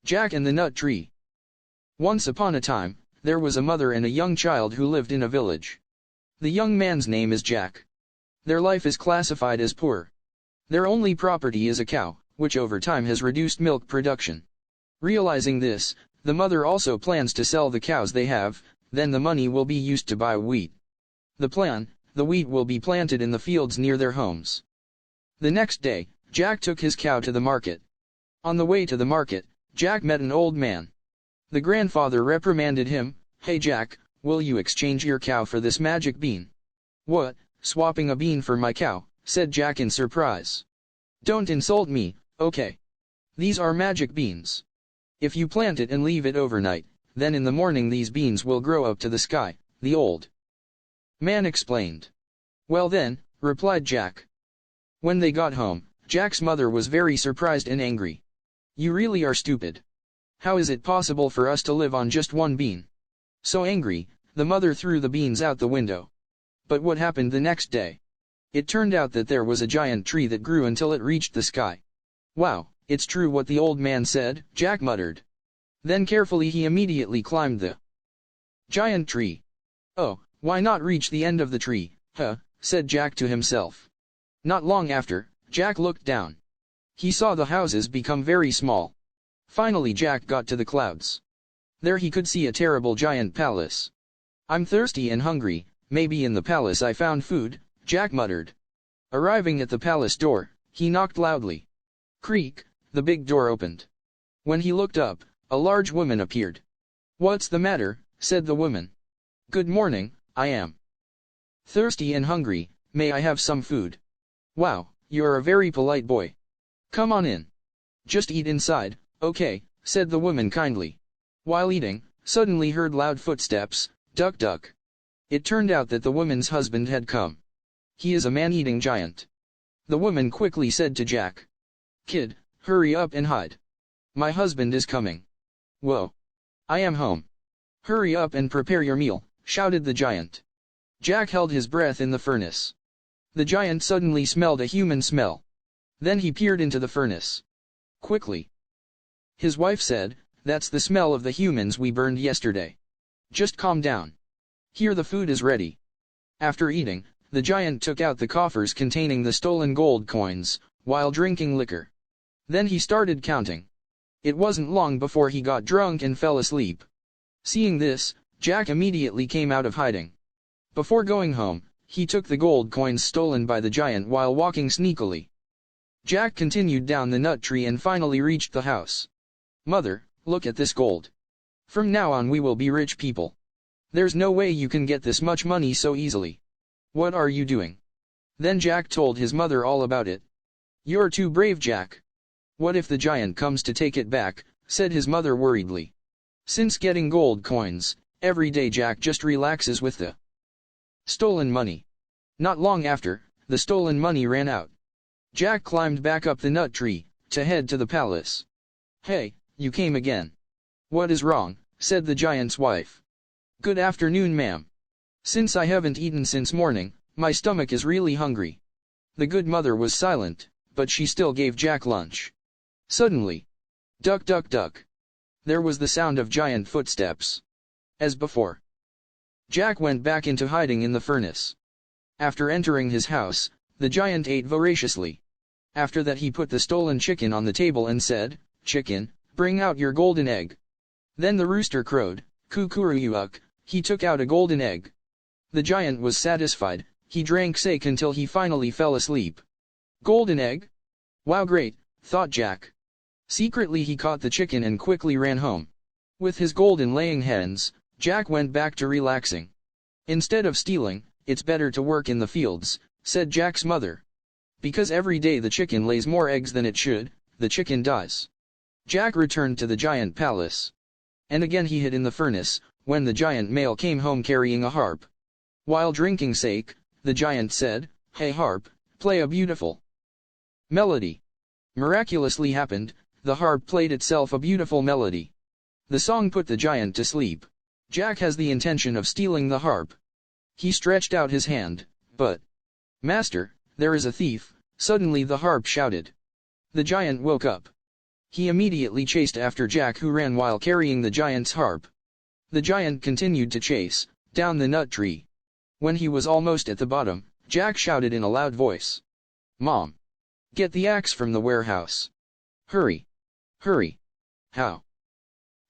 Jack and the Nut Tree. Once upon a time, there was a mother and a young child who lived in a village. The young man's name is Jack. Their life is classified as poor. Their only property is a cow, which over time has reduced milk production. Realizing this, the mother also plans to sell the cows they have, then the money will be used to buy wheat. The wheat will be planted in the fields near their homes. The next day, Jack took his cow to the market. On the way to the market, Jack met an old man. The grandfather reprimanded him, "Hey Jack, will you exchange your cow for this magic bean?" "What, swapping a bean for my cow?" said Jack in surprise. "Don't insult me, okay? These are magic beans. If you plant it and leave it overnight, then in the morning these beans will grow up to the sky," the old man explained. "Well then," replied Jack. When they got home, Jack's mother was very surprised and angry. "You really are stupid. How is it possible for us to live on just one bean?" So angry, the mother threw the beans out the window. But what happened the next day? It turned out that there was a giant tree that grew until it reached the sky. "Wow, it's true what the old man said," Jack muttered. Then carefully he immediately climbed the giant tree. "Oh, why not reach the end of the tree, huh?" said Jack to himself. Not long after, Jack looked down. He saw the houses become very small. Finally Jack got to the clouds. There he could see a terrible giant palace. "I'm thirsty and hungry, maybe in the palace I found food," Jack muttered. Arriving at the palace door, he knocked loudly. Creak, the big door opened. When he looked up, a large woman appeared. "What's the matter?" said the woman. "Good morning, I am thirsty and hungry, may I have some food?" "Wow, you're a very polite boy. Come on in. Just eat inside, okay," said the woman kindly. While eating, suddenly heard loud footsteps, duck duck. It turned out that the woman's husband had come. He is a man-eating giant. The woman quickly said to Jack, "Kid, hurry up and hide. My husband is coming." "Whoa. I am home. Hurry up and prepare your meal," shouted the giant. Jack held his breath in the furnace. The giant suddenly smelled a human smell. Then he peered into the furnace. Quickly. His wife said, "That's the smell of the humans we burned yesterday. Just calm down. Here the food is ready." After eating, the giant took out the coffers containing the stolen gold coins, while drinking liquor. Then he started counting. It wasn't long before he got drunk and fell asleep. Seeing this, Jack immediately came out of hiding. Before going home, he took the gold coins stolen by the giant while walking sneakily. Jack continued down the nut tree and finally reached the house. "Mother, look at this gold. From now on we will be rich people. There's no way you can get this much money so easily. What are you doing?" Then Jack told his mother all about it. "You're too brave, Jack. What if the giant comes to take it back?" said his mother worriedly. Since getting gold coins, every day Jack just relaxes with the stolen money. Not long after, the stolen money ran out. Jack climbed back up the nut tree, to head to the palace. "Hey, you came again. What is wrong?" said the giant's wife. "Good afternoon, ma'am. Since I haven't eaten since morning, my stomach is really hungry." The good mother was silent, but she still gave Jack lunch. Suddenly, duck duck duck. There was the sound of giant footsteps. As before, Jack went back into hiding in the furnace. After entering his house, the giant ate voraciously. After that he put the stolen chicken on the table and said, "Chicken, bring out your golden egg." Then the rooster crowed, "Kukuruyuuk," he took out a golden egg. The giant was satisfied, he drank sake until he finally fell asleep. Golden egg? Wow, great, thought Jack. Secretly he caught the chicken and quickly ran home. With his golden laying hens, Jack went back to relaxing. "Instead of stealing, it's better to work in the fields," said Jack's mother. "Because every day the chicken lays more eggs than it should, the chicken dies." Jack returned to the giant palace. And again he hid in the furnace, when the giant male came home carrying a harp. While drinking sake, the giant said, "Hey harp, play a beautiful melody." Miraculously happened, the harp played itself a beautiful melody. The song put the giant to sleep. Jack has the intention of stealing the harp. He stretched out his hand, but, "Master, there is a thief," suddenly the harp shouted. The giant woke up. He immediately chased after Jack, who ran while carrying the giant's harp. The giant continued to chase, down the nut tree. When he was almost at the bottom, Jack shouted in a loud voice, "Mom! Get the axe from the warehouse! Hurry! Hurry!" "How?"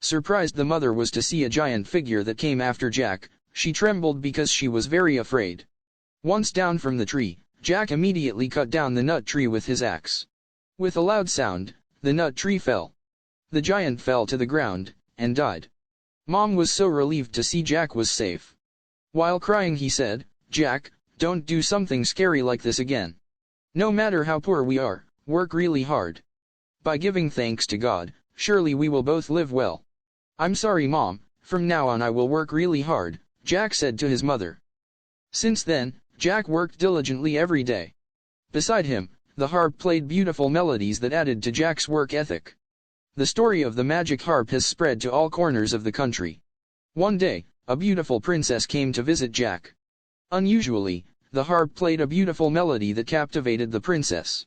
Surprised the mother was to see a giant figure that came after Jack. She trembled because she was very afraid. Once down from the tree, Jack immediately cut down the nut tree with his axe. With a loud sound, the nut tree fell. The giant fell to the ground, and died. Mom was so relieved to see Jack was safe. While crying he said, "Jack, don't do something scary like this again. No matter how poor we are, work really hard. By giving thanks to God, surely we will both live well." "I'm sorry, Mom, from now on I will work really hard," Jack said to his mother. Since then, Jack worked diligently every day. Beside him, the harp played beautiful melodies that added to Jack's work ethic. The story of the magic harp has spread to all corners of the country. One day, a beautiful princess came to visit Jack. Unusually, the harp played a beautiful melody that captivated the princess.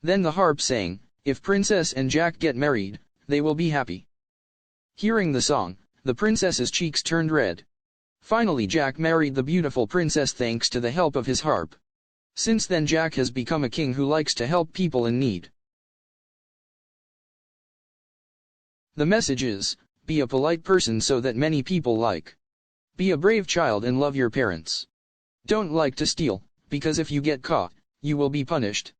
Then the harp sang, "If Princess and Jack get married, they will be happy." Hearing the song, the princess's cheeks turned red. Finally Jack married the beautiful princess thanks to the help of his harp. Since then Jack has become a king who likes to help people in need. The message is, be a polite person so that many people like. Be a brave child and love your parents. Don't like to steal, because if you get caught, you will be punished.